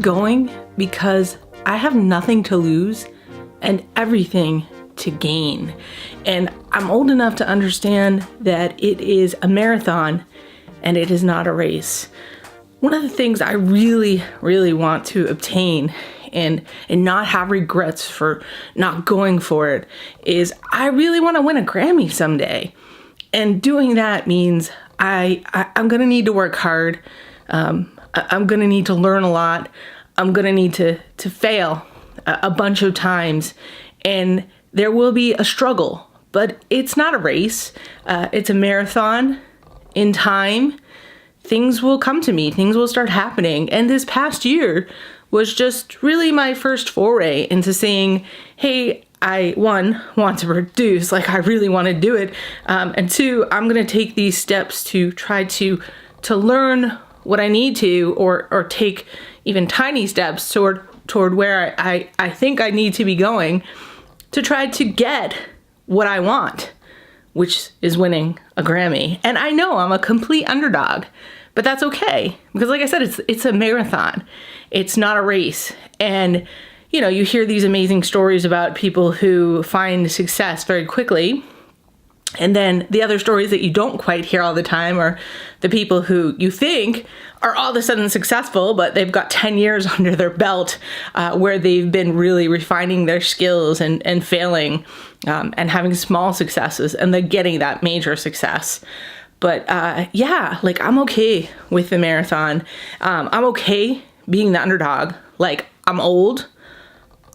going because I have nothing to lose and everything to gain. And I'm old enough to understand that it is a marathon and it is not a race. One of the things I really, really want to obtain and not have regrets for not going for it is I really want to win a Grammy someday. And doing that means I'm going to need to work hard. I'm going to need to learn a lot. I'm going to need to fail a bunch of times. And there will be a struggle, but it's not a race. It's a marathon. In time, things will come to me. Things will start happening. And this past year was just really my first foray into saying, hey, I, one, want to produce, like I really want to do it. And two, I'm going to take these steps to try to learn what I need to, or take even tiny steps toward where I think I need to be going to try to get what I want, which is winning a Grammy. And I know I'm a complete underdog, but that's okay. Because like I said, it's a marathon. It's not a race. And, you know, you hear these amazing stories about people who find success very quickly. And then the other stories that you don't quite hear all the time are the people who you think are all of a sudden successful, but they've got 10 years under their belt where they've been really refining their skills and failing and having small successes and then getting that major success. But yeah, like I'm okay with the marathon. I'm okay being the underdog. Like I'm old,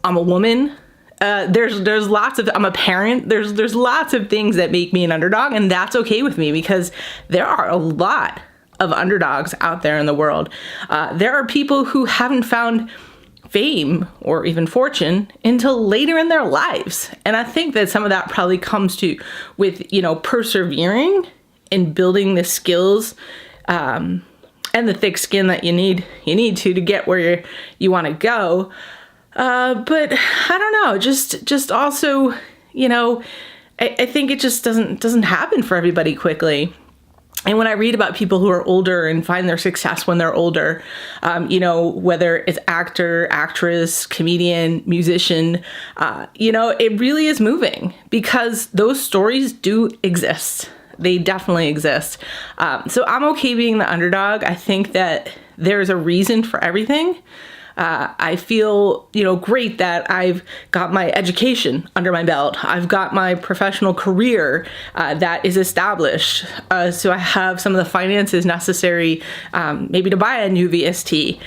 I'm a woman. There's lots of, I'm a parent. There's lots of things that make me an underdog, and that's okay with me because there are a lot of underdogs out there in the world. There are people who haven't found fame or even fortune until later in their lives. And I think that some of that probably comes with, you know, persevering and building the skills, and the thick skin that you need to get where you want to go. But I don't know, just also, you know, I think it just doesn't happen for everybody quickly. And when I read about people who are older and find their success when they're older, you know, whether it's actor, actress, comedian, musician, you know, it really is moving because those stories do exist. They definitely exist. So I'm okay being the underdog. I think that there's a reason for everything. I feel, you know, great that I've got my education under my belt. I've got my professional career that is established. So I have some of the finances necessary maybe to buy a new VST.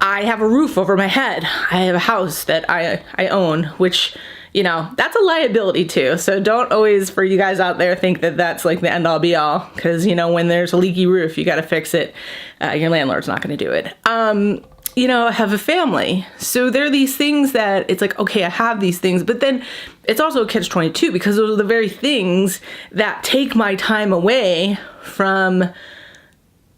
I have a roof over my head. I have a house that I own, which, you know, that's a liability too. So don't always, for you guys out there, think that that's like the end all be all. Because, you know, when there's a leaky roof, you got to fix it. Your landlord's not going to do it. You know, I have a family. So there are these things that it's like, okay, I have these things, but then it's also a catch-22 because those are the very things that take my time away from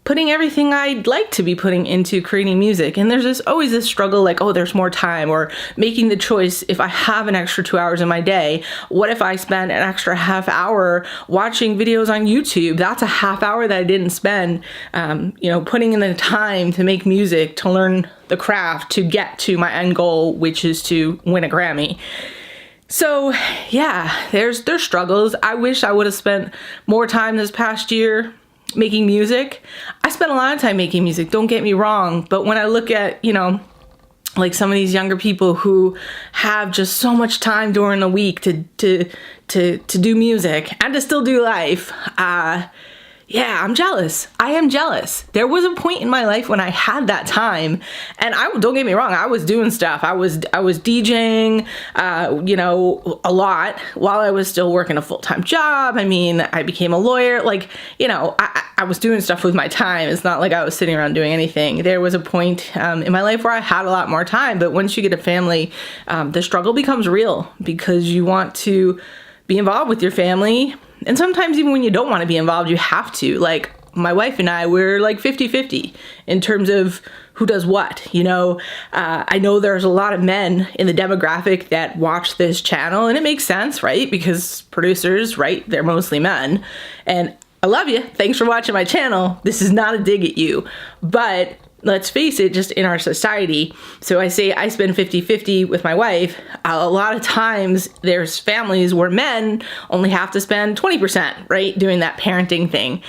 putting everything I'd like to be putting into creating music. And there's always this struggle like, oh, there's more time, or making the choice, if I have an extra 2 hours in my day, what if I spend an extra half hour watching videos on YouTube? That's a half hour that I didn't spend, you know, putting in the time to make music, to learn the craft, to get to my end goal, which is to win a Grammy. So yeah, there's struggles. I wish I would have spent more time this past year making music. I spent a lot of time making music, don't get me wrong, but when I look at, you know, like some of these younger people who have just so much time during the week to do music and to still do life, yeah, I'm jealous. I am jealous. There was a point in my life when I had that time, and don't get me wrong, I was doing stuff. I was DJing, you know, a lot while I was still working a full-time job. I mean, I became a lawyer. Like, you know, I was doing stuff with my time. It's not like I was sitting around doing anything. There was a point in my life where I had a lot more time, but once you get a family, the struggle becomes real because you want to be involved with your family. And sometimes even when you don't want to be involved, you have to. Like my wife and I, we're like 50-50 in terms of who does what. You know, I know there's a lot of men in the demographic that watch this channel, and it makes sense, right? Because producers, right, they're mostly men. And I love you. Thanks for watching my channel. This is not a dig at you. But let's face it, just in our society. So I say I spend 50-50 with my wife. A lot of times there's families where men only have to spend 20%, right? Doing that parenting thing.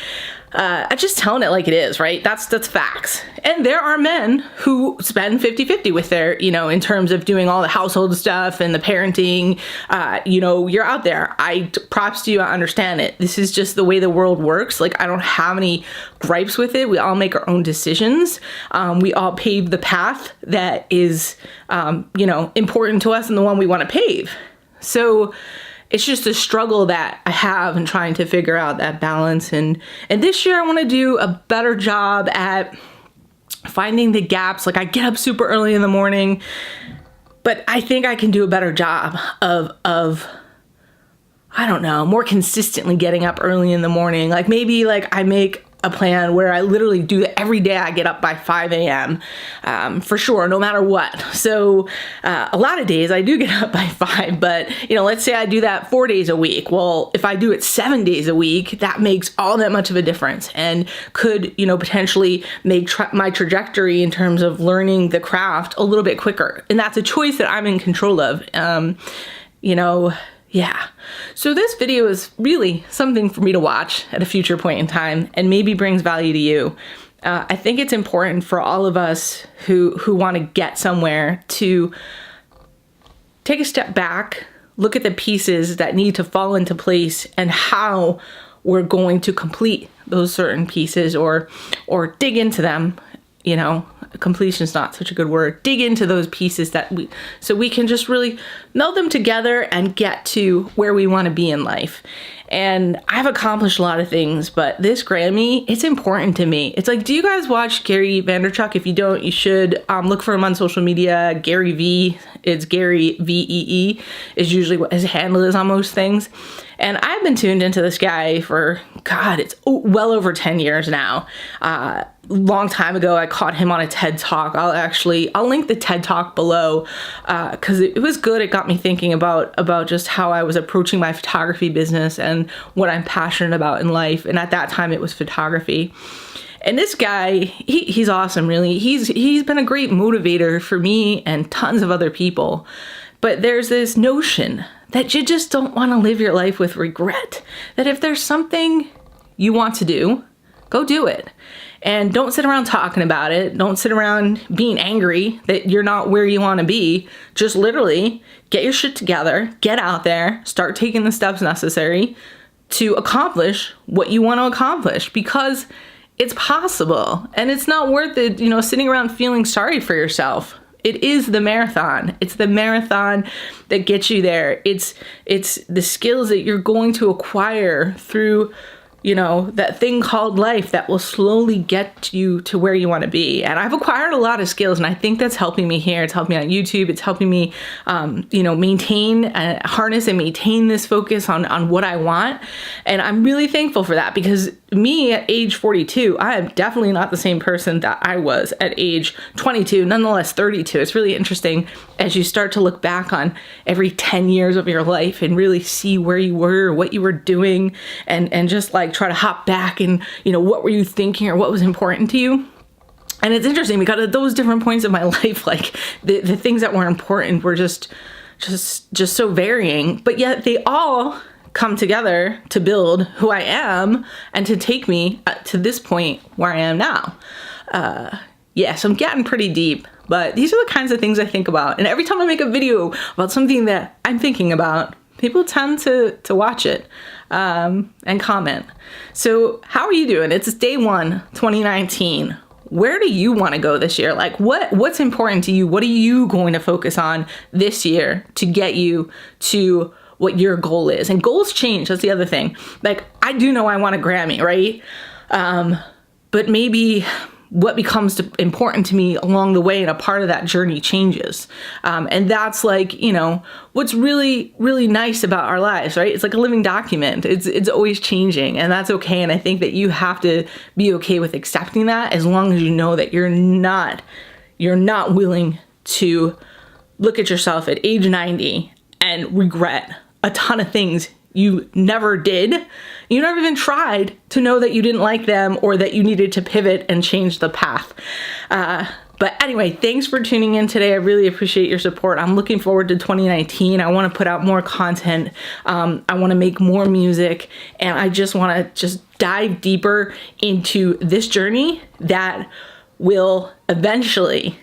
I'm just telling it like it is, right? That's facts. And there are men who spend 50-50 with their, in terms of doing all the household stuff and the parenting. You're out there. Props to you. I understand it. This is just the way the world works. Like, I don't have any gripes with it. We all make our own decisions. We all pave the path that is, important to us and the one we want to pave. So it's just a struggle that I have in trying to figure out that balance. And this year I want to do a better job at finding the gaps. Like, I get up super early in the morning, but I think I can do a better job of I don't know, more consistently getting up early in the morning. Like, maybe like I make a plan where I literally do it every day. I get up by 5 a.m. For sure, no matter what. So a lot of days I do get up by 5, but let's say I do that 4 days a week. Well, if I do it 7 days a week, that makes all that much of a difference and could, potentially make my trajectory in terms of learning the craft a little bit quicker. And that's a choice that I'm in control of. Yeah. So this video is really something for me to watch at a future point in time and maybe brings value to you. I think it's important for all of us who want to get somewhere to take a step back, look at the pieces that need to fall into place and how we're going to complete those certain pieces or dig into them. Completion is not such a good word. Dig into those pieces so we can just really meld them together and get to where we want to be in life. And I've accomplished a lot of things, but this Grammy, it's important to me. It's like, do you guys watch Gary Vaynerchuk? If you don't, you should look for him on social media. Gary V, it's Gary VEE is usually what his handle is on most things. And I've been tuned into this guy for, it's well over 10 years now. Long time ago, I caught him on a TED Talk. I'll link the TED Talk below because it was good. It got me thinking about just how I was approaching my photography business and what I'm passionate about in life. And at that time, it was photography. And this guy, he's awesome, really. He's been a great motivator for me and tons of other people. But there's this notion that you just don't want to live your life with regret. That if there's something you want to do, go do it. And don't sit around talking about it. Don't sit around being angry that you're not where you want to be. Just literally get your shit together, get out there, start taking the steps necessary to accomplish what you want to accomplish, because it's possible. And it's not worth it, sitting around feeling sorry for yourself. It is the marathon. It's the marathon that gets you there. It's the skills that you're going to acquire through, that thing called life that will slowly get you to where you want to be. And I've acquired a lot of skills, and I think that's helping me here. It's helping me on YouTube. It's helping me, maintain, harness and maintain this focus on what I want. And I'm really thankful for that, because me at age 42, I am definitely not the same person that I was at age 22, nonetheless 32. It's really interesting as you start to look back on every 10 years of your life and really see where you were, what you were doing, and just like try to hop back and, what were you thinking or what was important to you. And it's interesting because at those different points of my life, like the things that were important were just so varying, but yet they all come together to build who I am and to take me to this point where I am now. So I'm getting pretty deep, but these are the kinds of things I think about. And every time I make a video about something that I'm thinking about, people tend to watch it and comment. So how are you doing? It's day 1, 2019. Where do you want to go this year? Like what's important to you? What are you going to focus on this year to get you to what your goal is? And goals change. That's the other thing. Like, I do know I want a Grammy, right? But maybe what becomes important to me along the way and a part of that journey changes. And that's like, what's really, really nice about our lives, right? It's like a living document. It's always changing, and that's okay. And I think that you have to be okay with accepting that, as long as you know that you're not willing to look at yourself at age 90 and regret a ton of things you never did, You never even tried to know that you didn't like them or that you needed to pivot and change the path. But anyway, thanks for tuning in today. I really appreciate your support. I'm looking forward to 2019. I want to put out more content. I want to make more music, and I just want to dive deeper into this journey that will eventually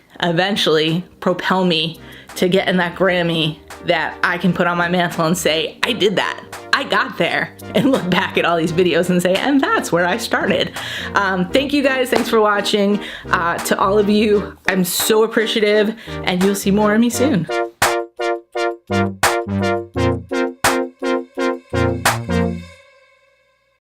propel me to getting that Grammy that I can put on my mantle and say, I did that. I got there, and look back at all these videos and say, and that's where I started. Thank you guys. Thanks for watching. To all of you, I'm so appreciative, and you'll see more of me soon.